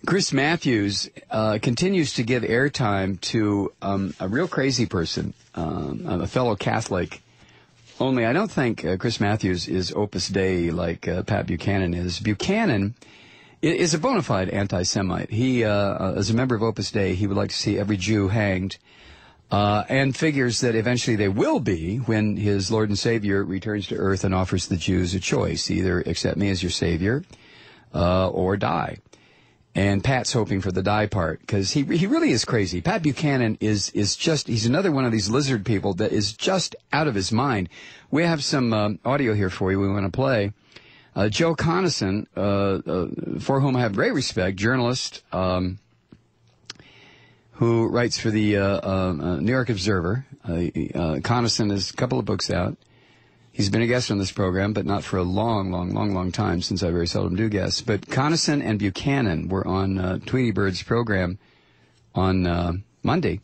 Chris Matthews continues to give airtime to a real crazy person, a fellow Catholic. Only I don't think Chris Matthews is Opus Dei like Pat Buchanan is. Buchanan is a bona fide anti-Semite. He, as a member of Opus Dei, he would like to see every Jew hanged, and figures that eventually they will be when his Lord and Savior returns to earth and offers the Jews a choice: either accept me as your Savior or die. And Pat's hoping for the die part, because he really is crazy. Pat Buchanan is just, he's another one of these lizard people that is just out of his mind. We have some audio here for you we want to play. Joe Conason, for whom I have great respect, journalist who writes for the New York Observer. Conason has a couple of books out. He's been a guest on this program, but not for a long time, since I very seldom do guests. But Conason and Buchanan were on Tweety Bird's program on Monday,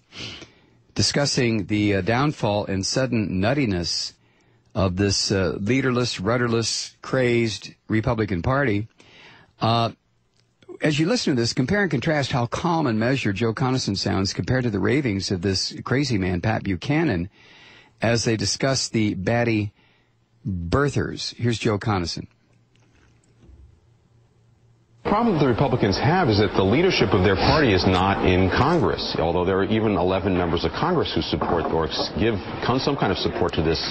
discussing the downfall and sudden nuttiness of this leaderless, rudderless, crazed Republican Party. As you listen to this, compare and contrast how calm and measured Joe Conason sounds compared to the ravings of this crazy man, Pat Buchanan, as they discuss the batty birthers. Here's Joe Conason. The problem that the Republicans have is that the leadership of their party is not in Congress, although there are even 11 members of Congress who support or give some kind of support to this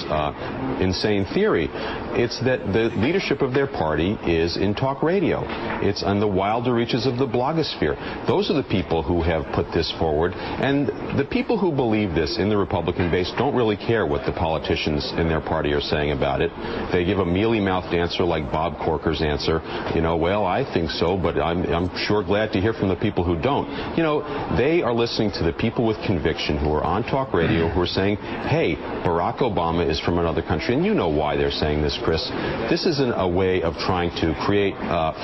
insane theory. It's that the leadership of their party is in talk radio. It's on the wilder reaches of the blogosphere. Those are the people who have put this forward, and the people who believe this in the Republican base don't really care what the politicians in their party are saying about it. They give a mealy-mouthed answer like Bob Corker's answer, well, I think so, but I'm sure glad to hear from the people who don't. They are listening to the people with conviction who are on talk radio who are saying, hey, Barack Obama is from another country, and you know why they're saying this, Chris. This isn't a way of trying to create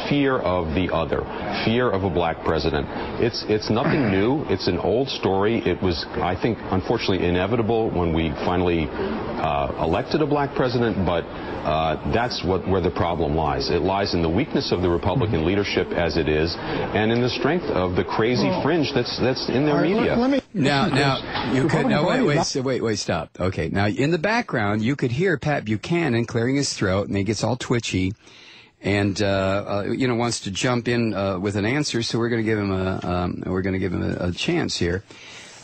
fear of the other, fear of a black president. It's nothing new. It's an old story. It was, I think, unfortunately inevitable when we finally elected a black president, but that's where the problem lies. It lies in the weakness of the Republican leadership as it is, and in the strength of the crazy fringe that's in their media. Wait, stop. Okay, now in the background you could hear Pat Buchanan clearing his throat, and he gets all twitchy, and wants to jump in with an answer. So we're going to give him a chance here.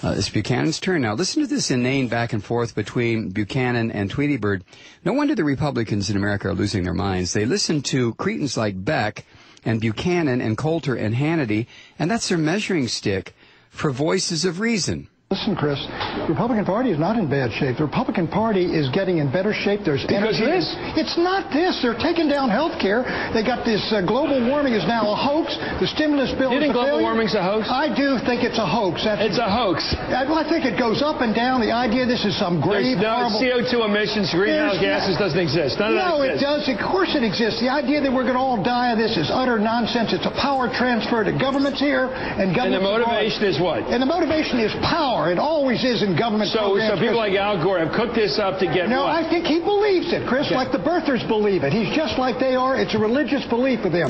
It's Buchanan's turn now. Listen to this inane back and forth between Buchanan and Tweety Bird. No wonder the Republicans in America are losing their minds. They listen to cretins like Beck and Buchanan and Coulter and Hannity, and that's their measuring stick for voices of reason. Listen, Chris, the Republican Party is not in bad shape. The Republican Party is getting in better shape. There's because energy. This? It's not this. They're taking down health care. They got this global warming is now a hoax. The stimulus bill is a failure. You think global warming's a hoax? I do think it's a hoax. It's a hoax. I think it goes up and down. The idea this is some grave, horrible... CO2 emissions, greenhouse gases doesn't exist. None of that exists. No, it does. Of course it exists. The idea that we're going to all die of this is utter nonsense. It's a power transfer to governments here and governments. And the motivation is what? And the motivation is power. It always is in government programs. So people like Al Gore have cooked this up to get No, what? I think he believes it, Chris, like the birthers believe it. He's just like they are. It's a religious belief of them.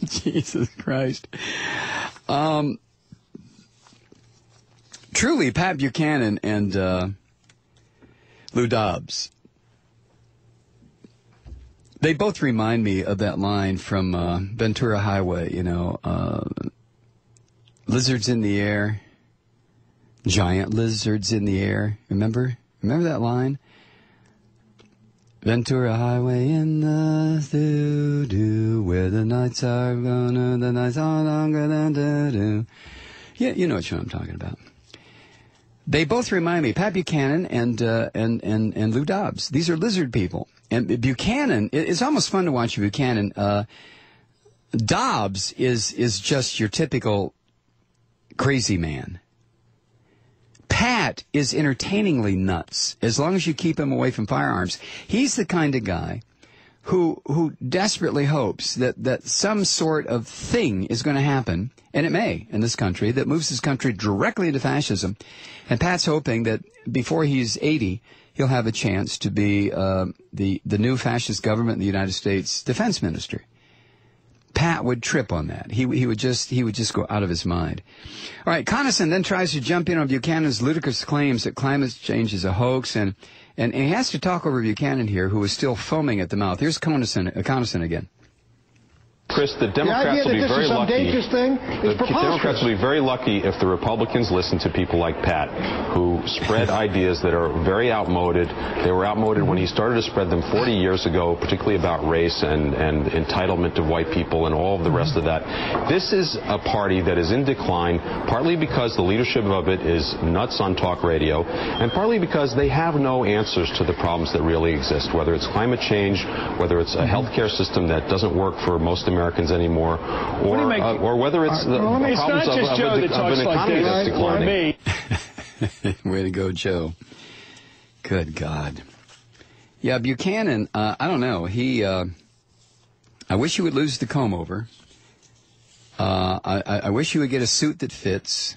Jesus Christ. Truly, Pat Buchanan and Lou Dobbs, they both remind me of that line from Ventura Highway, lizards in the air. Giant lizards in the air. Remember that line? Ventura Highway in the doo-doo, where the nights are longer than doo-doo. Yeah, you know what show I'm talking about. They both remind me, Pat Buchanan and Lou Dobbs. These are lizard people. And Buchanan, it's almost fun to watch Buchanan. Dobbs is just your typical crazy man. Pat is entertainingly nuts, as long as you keep him away from firearms. He's the kind of guy who desperately hopes that some sort of thing is going to happen, and it may, in this country, that moves this country directly into fascism. And Pat's hoping that before he's 80, he'll have a chance to be the new fascist government in the United States defense minister. Pat would trip on that. He would just go out of his mind. All right, Conason then tries to jump in on Buchanan's ludicrous claims that climate change is a hoax, and he has to talk over Buchanan here, who is still foaming at the mouth. Here's Conason again. Chris, the Democrats will be very lucky. The Democrats will be very lucky if the Republicans listen to people like Pat, who spread ideas that are very outmoded. They were outmoded when he started to spread them 40 years ago, particularly about race and entitlement of white people and all of the rest of that. This is a party that is in decline, partly because the leadership of it is nuts on talk radio, and partly because they have no answers to the problems that really exist, whether it's climate change, whether it's a healthcare system that doesn't work for most Americans anymore, or whether it's the problems of an economy that's declining. Way to go, Joe. Good God. Yeah, Buchanan, I don't know. I wish he would lose the comb over. I wish he would get a suit that fits.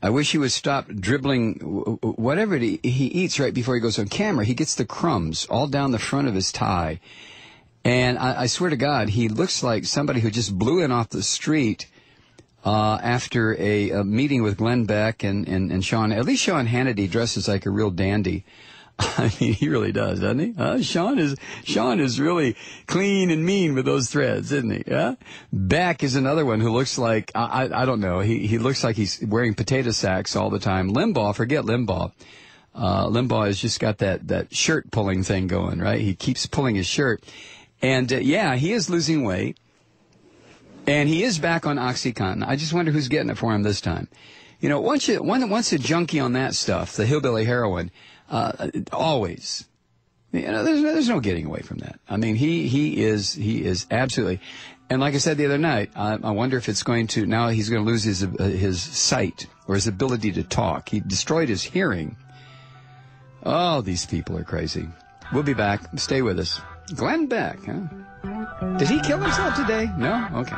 I wish he would stop dribbling whatever he eats right before he goes on camera. He gets the crumbs all down the front of his tie. And I swear to God, he looks like somebody who just blew in off the street after a meeting with Glenn Beck and Sean. At least Sean Hannity dresses like a real dandy. I mean, he really does, doesn't he? Sean is really clean and mean with those threads, isn't he? Yeah. Beck is another one who looks like I don't know. He looks like he's wearing potato sacks all the time. Limbaugh, forget Limbaugh. Limbaugh has just got that shirt pulling thing going, right? He keeps pulling his shirt. And, yeah, he is losing weight, and he is back on OxyContin. I just wonder who's getting it for him this time. You know, once a junkie on that stuff, the hillbilly heroin, always, you know, there's no getting away from that. I mean, he is absolutely, and like I said the other night, I wonder if it's going to, now he's going to lose his sight or his ability to talk. He destroyed his hearing. Oh, these people are crazy. We'll be back. Stay with us. Glenn Beck, huh? Did he kill himself today? No? Okay.